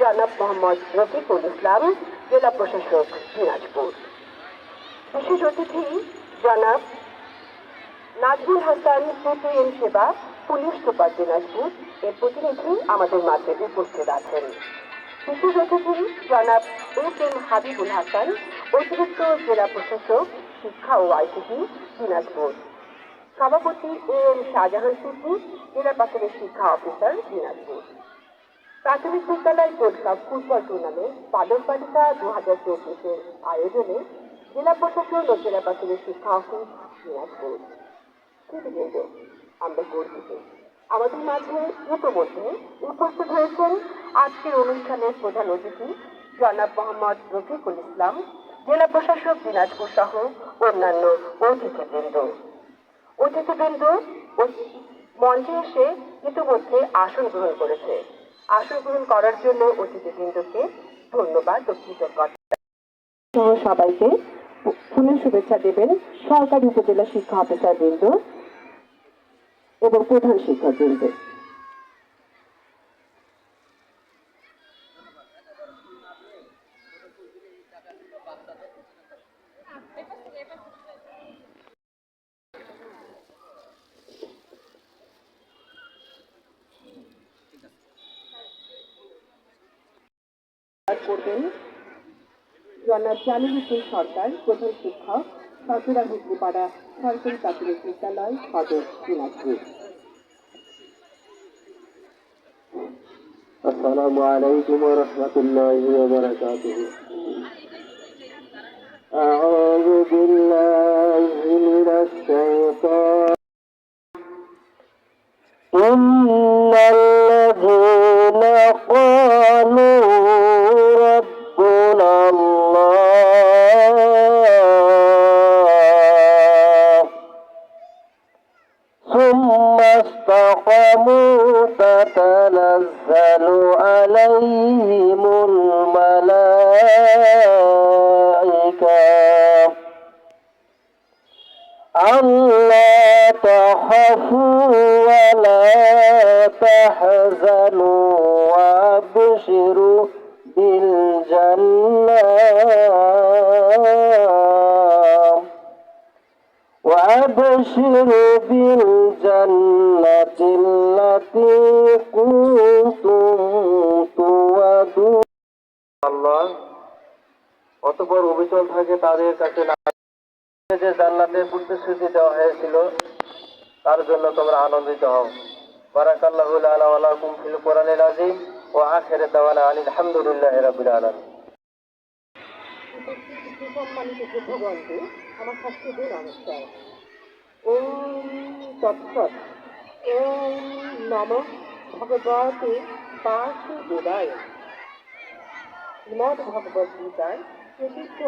জনাব মোহাম্মদ রফিকুল ইসলাম, জেলা প্রশাসক, দিনাজপুর। বিশেষ অতিথি জনাব নাজমুল হাসান, সিপিএম সেবা, পুলিশ সুপার, দিনাজপুর এর প্রতিনিধি আমাদের মাঝে উপস্থিত আছেন। বিশেষ অতিথি জনাব এম হাবিবুল হাসান, অতিরিক্ত জেলা প্রশাসক, শিক্ষা ও আইসিটি, দিনাজপুর। সভাপতি এম শাহজাহান সিদ্দিক, জেলা প্রাথমিক শিক্ষা অফিসার, দিনাজপুর। প্রাথমিক বিদ্যালয় গোল্ড কাপ ফুটবল টুর্নামেন্ট বাদক বালিকা 2024-এর আয়োজনে জেলা প্রশাসন ও জেলা প্রাথমিক শিক্ষা অফিস, দিনাজপুর। আমরা গর্বিত আমাদের মাঝে ইতিমধ্যে উপস্থিত হয়েছেন আজকের অনুষ্ঠানের প্রধান অতিথি জনাব মোহাম্মদ রফিকুল ইসলাম, জেলা প্রশাসক, দিনাজপুর সহ অন্যান্য অতিথিবৃন্দ। মঞ্চে এসে ইতিমধ্যে আসন গ্রহণ করেছে। আসন গ্রহণ করার জন্য অতিথিবৃন্দকে ধন্যবাদ ও কৃতজ্ঞতা সহ সবাইকে ফুলের শুভেচ্ছা দেবেন সরকারি উপজেলা শিক্ষা অফিসার বৃন্দ এবং প্রধান শিক্ষক বৃন্দ। করবেন জনাব জালিম হোসেন সরকার, প্রধান শিক্ষক, সচরা হুগলিপাড়া সরকারি প্রাথমিক বিদ্যালয়, সদর, দিনাজপুর। السلام عليكم ورحمة الله وبركاته. أعوذ بالله من الشيطان. إن الذين قالوا ربنا الله ثم استقاموا تتنزل عليهم الملائكة ألا تخافوا ولا تحزنوا وأبشروا بالجنة التي كنتم توعدون. আল্লাহ অতঃপর অবিচল থাকে তাদের কাছে যে জান্নাতের প্রতিশ্রুতি দেওয়া হয়েছিল তার জন্য তোমরা আনন্দিত হও। বারাকাল্লাহু লানা ওয়া লাকুম ফিল কোরআনিল আযীম ওয়া আখিরু দাওয়ানা আলহামদুলিল্লাহি রাব্বিল আলামিন। সম্মানিত বন্ধু, আমার সবচেয়ে নমস্কার। ওম তৎসৎ। ওম নমঃ ভগবতে বাসুদেবায়। শ্রীমদ্ ভগবদ্গীতার চতুর্থ